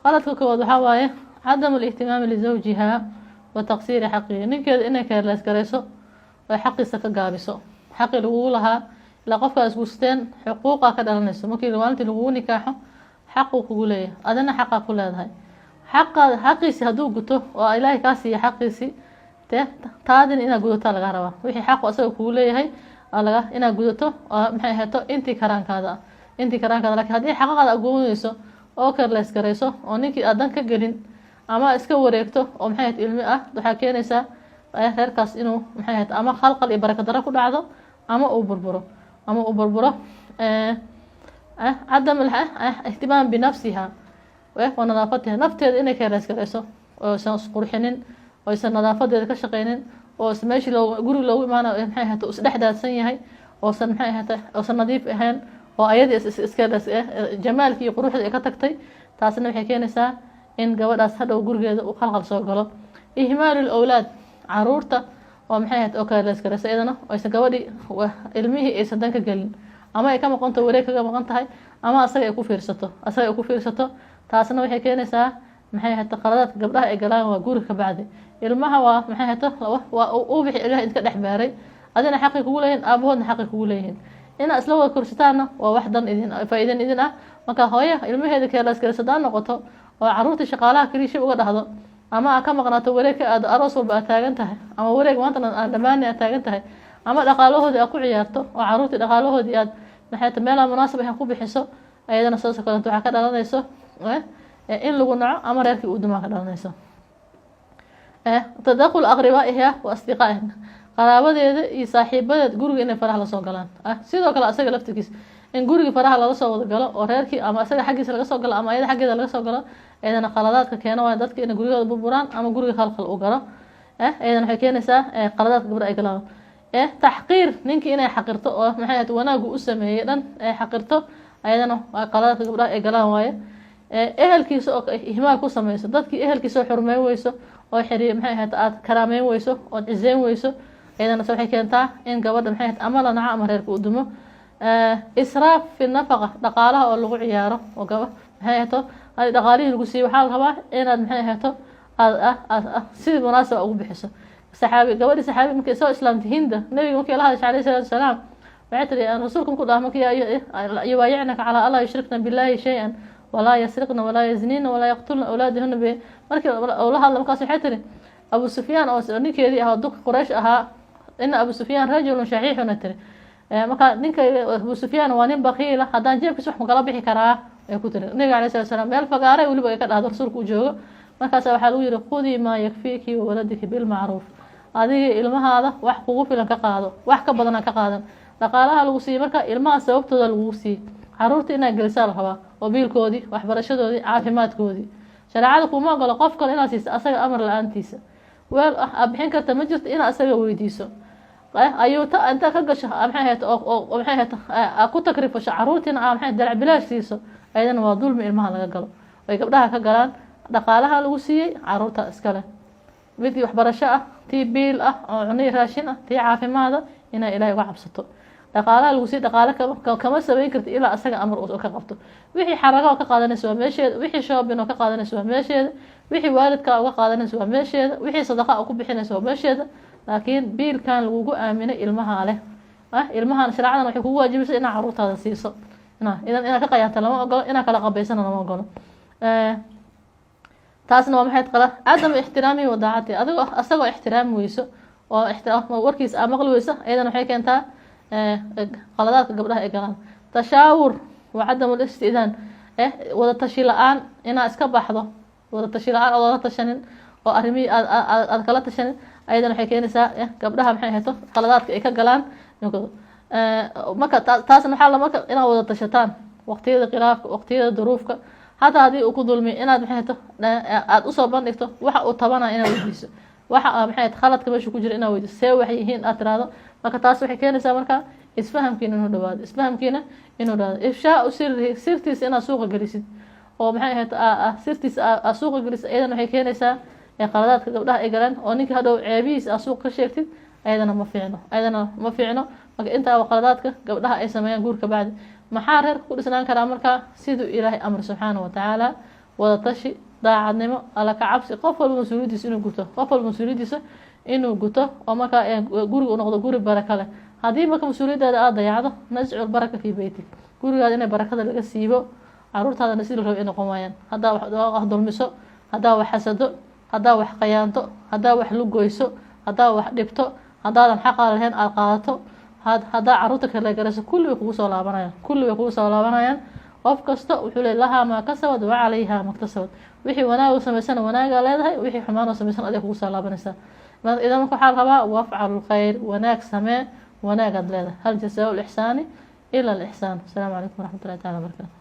qaladka koowaad waxaa waaye cadamu الاهتمام لزوجها وتقصير xaqi ninkeeda inay keerlees garayso oo xaqiisa ka gaabiso xaqi lagu lahaa ilaa qofka isguusteen xuquuqa ka dhalanayso markii maalintii lagu nikaaxo xaqu kugu leeyahay adana xaqa ku leedahay xaqiisi hadduu guto oo ilaahay kaa siiya xaqiisi taadin inaad gudato laga rabaa wixii xaqu asaga kugu leeyahay inaad gudato oo maxay ahaato intii karaankaada laakiin haddii xaqaqaada agoonayso oo keerlees garayso oo ninkii aadan ka gelin ama iska wareegto oo maxay ahayd ilmi ah waxaa keenaysaa reerkaas inuu maxay ahayd ama khalqal iyo baraka darro ku dhacdo ama uu burburo cadam ihtimaam binafsiha wa nadaafatiha nafteeda inay keerlees garayso oo aysan isqurxinin oo aysan nadaafadeeda ka shaqeynin oo meeshii guriga loogu imaanayo maxay ahayd isdhex daadsan yahay oosan maxay ahayd oosan nadiif ahayn oo ayadii iskeerlees jamaalkii iyo quruxda ay ka tagtay taasna waxay keenaysaa in gabadhaas hadhow gurigeeda uu khalqal soo galo ihmaalu lawlaad caruurta oo maxay ahayd oo keerlees garaysa iyadana aysan gabadhii ilmihii aysan dan ka gelin ama ay ka maqanto wareeg kaga maqan tahay ama asaga ay ku fiirsato taasna waxay keenaysaa maxay ahayd qaladaadka gabdhaha ay galaan waa guriga ka bacdi ilmaha waa maxay ahayd waa uu bixi ilaah idinka dhex baaray adina xaqi kugu leeyihiin aabahoodna xaqi kugu leeyihiin ina isla wada korsataana waa wax dan faa'iidan idin ah marka hooyo ilmaheeda keerlees garaysa noqoto oo caruurta shaqaalaha kaliya shib uga dhahdo ama aad ka maqnaato wareeg ka aad aroos walba aad taagan tahay ama wareeg maanta aan dhammaanay aad taagan tahay ama dhaqaalahoodii aad ku ciyaarto oo caruurtii dhaqaalahoodii aad maxay tahay meelaha munaasab ah ku bixiso ayadana soo socoto waxaa ka dhalanayso in lagu naco ama reerkii uu dumaa ka dhalanayso tadaqul aqribaa'iha wa asdiqaa'iha qaraabadeeda iyo saaxiibadeed guriga inay faraha lasoo galaan sidoo kale asaga laftigiis in gurigii faraha laga soo wada galo oo reerkii ama asaga xaggiisa laga soo galo ama ayada xaggeeda laga soo galo ayadana qaladaadka keeno waa dadka inay gurigooda burburaan ama guriga khalkhal u galo ayadana waxay keenaysaa qaladaadka gabdha ay galaan taxqiir ninkii inay xaqirto oo maxay ahayd wanaagu u sameeyay dhan ay xaqirto ayadana waa qaladaadka gabdhaha ay galaan waaye ehelkiisa oo ihmaal ku sameyso dadkii ehelkiisa oo xurmeyn weyso oo xiriir maxay ahayd aad karaameyn weyso oo cizeyn weyso ayadana waxay keentaa in gabadha maxay ahayd ama la naco ama reerka u dumo israaf fi nafaqa dhaqaalaha oo lagu ciyaaro oo maxay ahaato hadii dhaqaalihii lagu siiyo waxaa la rabaa inaad maxay ahaato aad sidii munaasaba ugu bixiso gabadhii saxaabi markay soo islaamtay hinda nabiga markii la hadashay alayhi salaatu wasalaam waxay tiri rasuulku ku dhaha markii yubaayicnaka calaa alla yushrikna billahi shay-an walaa yasriqna walaa yaznina walaa yaqtulna awlaadahuna markii la hadla markaas waxay tiri abu sufyaan oo ninkeedii ahaa duka quraysh ahaa ina abu sufyaan rajulun shaxiixuna tiri marka ninka abu sufyaan waa nin bakiila haddaan jeebkiisa wax makala bixi karaa ay ku tiri nabiga alayhi salatu wasalaam meel fagaaray weliba ay ka dhahdo rasuulku u joogo markaas waxaa lagu yihi khudii maa yakfiiki wawaladiki bilmacruuf adiga ilmahaada wax kugu filan ka qaado wax ka badan ka qaadan dhaqaalaha lagu siiyey marka ilmaha sababtooda lagu siiyey caruurta inaad gelisaa la rabaa oo biilkoodii waxbarashadoodii caafimaadkoodii shareecada kuma ogolo qof kale inaad siiso asaga amar la-aantiisa weel aad bixin karta ma jirto inaad asaga weydiiso ayuuta intaa ka gasho maxay ahayd oo maxay ahayd ku takrifasho caruurtiina maxay dalac bilaash siiso ayadana waa dulmi ilmaha laga galo ay gabdhaha ka galaan dhaqaalaha lagu siiyey caruurta iskale midii waxbarasho ah tii biil ah oo cunay raashin ah tii caafimaad ah inay ilaahay uga cabsato dhaqaalaha lagu siiyey dhaqaale kama sameyn karto ilaa asaga amar uu ka qabto wixii xarago oo ka qaadanayso waa meesheeda wixii shoobin oo ka qaadanayso waa meesheeda wixii waalidka uga qaadanayso waa meesheeda wixii sadaqa oo ku bixinayso waa meesheeda laakiin biilkan lagugu aaminay ilmaha leh ilmahan shareecadan waxay kugu waajibisay inaad caruurtaada siiso inaad ka qayaanta lama ogolo inaad kala qabaysana lama ogolo taasna waa maxay qala cadam ixtiraami wa daacati adigoo asagoo ixtiraam weyso oo warkiisa aad maqli weyso ayadana waxay keentaa qaladaadka gabdhaha ay galaan tashaawur wa cadam al-istidaan wada tashi la-aan inaad iska baxdo wada tashi la-aan oo wada tashanin oo arrimihii aad kala tashanin ayadana waxay keenaysaa gabdhaha maxay ahayto qaladaadka ay ka galaan marka taasna waxaa marka inaad wada tashataan waqtiyada khilaafka waqtiyada duruufka hataa haddii uu ku dulmiyo inaad maxay ahayto aada usoo bandhigto waxa uu tabanaya inaad weydiiso waxa maxay ahayt khaladka meesha ku jira inaad weydiiso see waxay yihiin aad tiraahdo marka taas waxay keenaysaa marka isfahamkiina inuu dhawaado ifshaau sirrihi sirtiisa inaad suuqa gelisid oo maxay ahayt sirtiisa aad suuqa gelisid ayadana waxay keenaysaa qaladaadka gabdhaha ay galaan oo ninka hadhow ceebihiisa aad suuq ka sheegtid ayadana ma fiicno marka intaa qaladaadka gabdhaha ay sameeyaan guurka bacdi maxaa reerka ku dhisnaan karaa markaa siduu ilaahay amr subxaana watacaala wada tashi daacadnimo alla ka cabsi qof walba mas-uuliyadiisa inuu guto qof walba mas-uuliyadiisa inuu guto oo markaa guriga u noqdo guri baraka leh haddii marka mas-uuliyadaada aada dayacdo nascu baraka fii beytik gurigaada inay barakada laga siibo caruurtaadana sidii la rabo ay noqon waayaan haddaa wax dulmiso haddaa wax xasado haddaa wax qayaanto haddaa wax lugoyso haddaa wax dhibto haddaadan xaqaa lahayn aada qaadato haddaa caruurta kale garayso kulli way kugu soo laabanayaan qof kasta wuxuu leey lahaa maa kasabad wa calayha maktasabad wixii wanaag u samaysana wanaagaa leedahay wixii xumaan oo samaysan aday kugu soo laabanaysaa idan marka waxaa rabaa wafcalu lkhayr wanaag samee wanaagaad leedahay hal jasaa lixsaani ila alixsaan asalaamu calaykum waraxmat ullahi taala wabarakatu